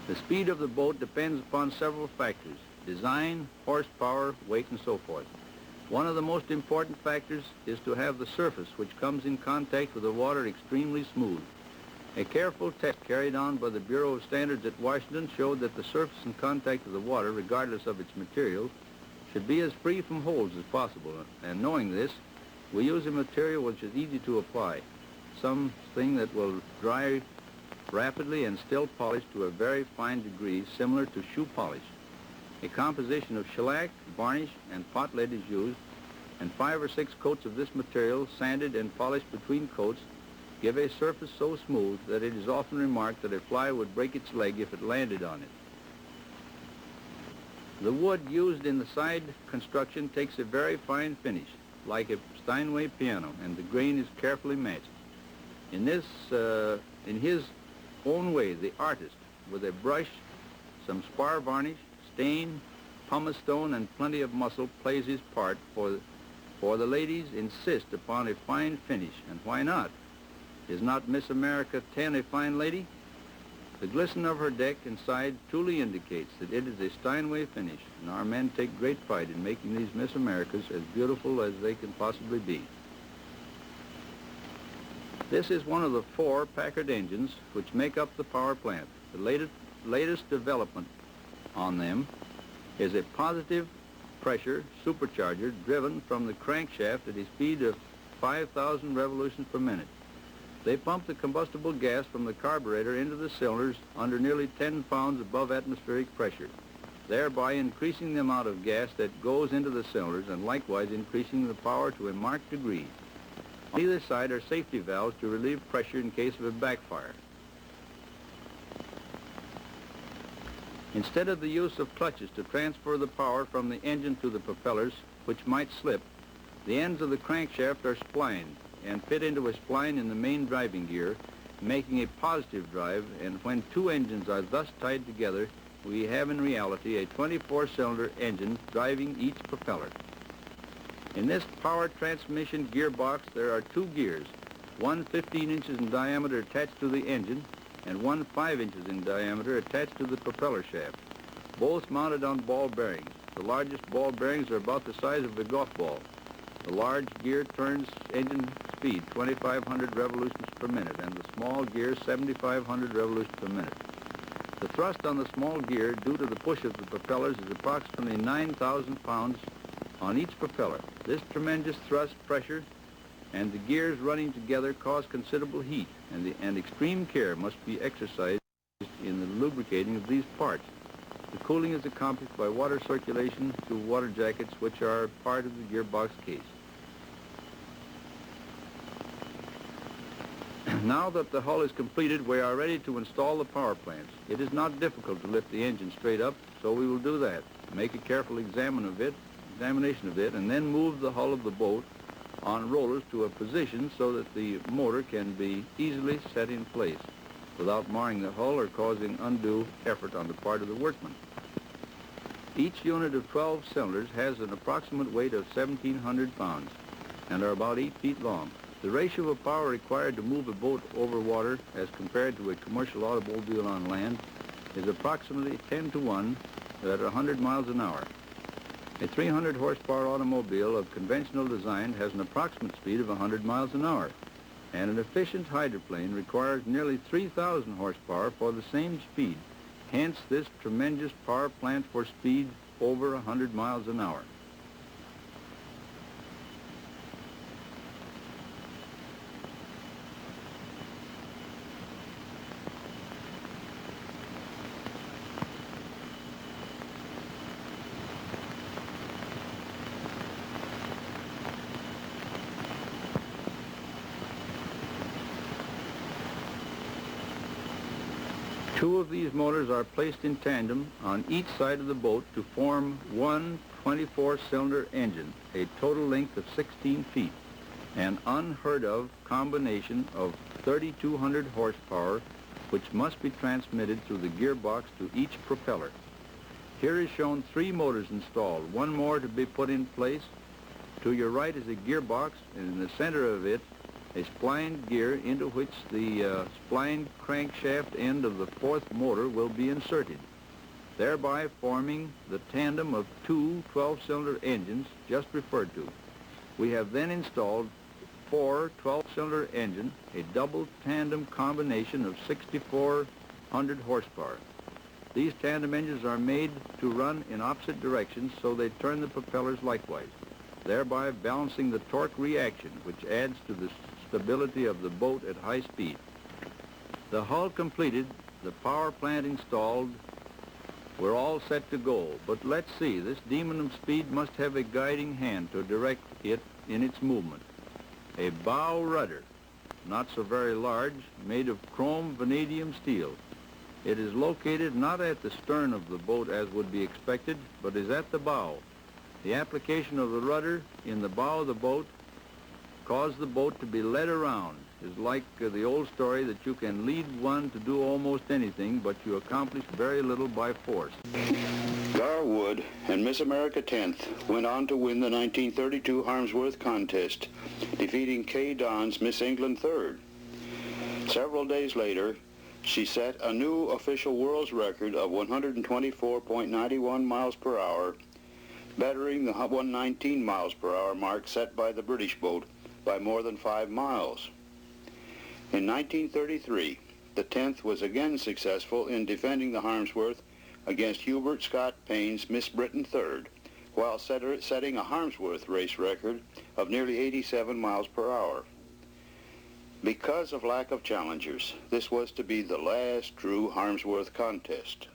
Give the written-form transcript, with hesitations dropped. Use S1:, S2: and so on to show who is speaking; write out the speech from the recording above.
S1: The speed of the boat depends upon several factors: design, horsepower, weight, and so forth. One of the most important factors is to have the surface which comes in contact with the water extremely smooth. A careful test carried on by the Bureau of Standards at Washington showed that the surface in contact with the water, regardless of its material, should be as free from holes as possible. And knowing this, we use a material which is easy to apply, something that will dry rapidly and still polish to a very fine degree, similar to shoe polish. A composition of shellac, varnish, and pot lead is used, and 5 or 6 coats of this material, sanded and polished between coats, give a surface so smooth that it is often remarked that a fly would break its leg if it landed on it. The wood used in the side construction takes a very fine finish, like a Steinway piano, and the grain is carefully matched. In his own way, the artist, with a brush, some spar varnish, stain, pumice stone, and plenty of muscle, plays his part, for the ladies insist upon a fine finish, and why not? Is not Miss America 10 a fine lady? The glisten of her deck and side truly indicates that it is a Steinway finish, and our men take great pride in making these Miss Americas as beautiful as they can possibly be. This is one of the 4 Packard engines which make up the power plant. The latest development on them is a positive pressure supercharger driven from the crankshaft at a speed of 5,000 revolutions per minute. They pump the combustible gas from the carburetor into the cylinders under nearly 10 pounds above atmospheric pressure, thereby increasing the amount of gas that goes into the cylinders and likewise increasing the power to a marked degree. On either side are safety valves to relieve pressure in case of a backfire. Instead of the use of clutches to transfer the power from the engine to the propellers, which might slip, the ends of the crankshaft are splined and fit into a spline in the main driving gear, making a positive drive, and when 2 engines are thus tied together, we have in reality a 24-cylinder engine driving each propeller. In this power transmission gearbox, there are 2 gears, one 15 inches in diameter attached to the engine, and one 5 inches in diameter attached to the propeller shaft, both mounted on ball bearings. The largest ball bearings are about the size of a golf ball. The large gear turns engine speed 2,500 revolutions per minute, and the small gear 7,500 revolutions per minute. The thrust on the small gear, due to the push of the propellers, is approximately 9,000 pounds on each propeller. This tremendous thrust pressure and the gears running together cause considerable heat, and extreme care must be exercised in the lubricating of these parts. The cooling is accomplished by water circulation through water jackets, which are part of the gearbox case. Now that the hull is completed, we are ready to install the power plants. It is not difficult to lift the engine straight up, so we will do that. Make a careful examination of it, and then move the hull of the boat on rollers to a position so that the motor can be easily set in place without marring the hull or causing undue effort on the part of the workman. Each unit of 12 cylinders has an approximate weight of 1,700 pounds and are about 8 feet long. The ratio of power required to move a boat over water as compared to a commercial automobile on land is approximately 10 to 1 at 100 miles an hour. A 300 horsepower automobile of conventional design has an approximate speed of 100 miles an hour, and an efficient hydroplane requires nearly 3,000 horsepower for the same speed. Hence this tremendous power plant for speed over 100 miles an hour. Two of these motors are placed in tandem on each side of the boat to form one 24-cylinder engine, a total length of 16 feet, an unheard of combination of 3,200 horsepower, which must be transmitted through the gearbox to each propeller. Here is shown 3 motors installed, one more to be put in place. To your right is a gearbox, and in the center of it a splined gear into which the splined crankshaft end of the fourth motor will be inserted, thereby forming the tandem of two 12-cylinder engines just referred to. We have then installed four 12-cylinder engines, a double tandem combination of 6,400 horsepower. These tandem engines are made to run in opposite directions, so they turn the propellers likewise, thereby balancing the torque reaction, which adds to the stability of the boat at high speed. The hull completed, the power plant installed, we're all set to go. But let's see, this demon of speed must have a guiding hand to direct it in its movement. A bow rudder, not so very large, made of chrome vanadium steel. It is located not at the stern of the boat as would be expected, but is at the bow. The application of the rudder in the bow of the boat caused the boat to be led around. It's like the old story that you can lead one to do almost anything, but you accomplish very little by force.
S2: Garwood and Miss America 10th went on to win the 1932 Harmsworth contest, defeating Kay Don's Miss England 3rd. Several days later, she set a new official world's record of 124.91 miles per hour, bettering the 119 miles per hour mark set by the British boat by more than 5 miles. In 1933, the 10th was again successful in defending the Harmsworth against Hubert Scott Payne's Miss Britain 3rd, while setting a Harmsworth race record of nearly 87 miles per hour. Because of lack of challengers, this was to be the last true Harmsworth contest.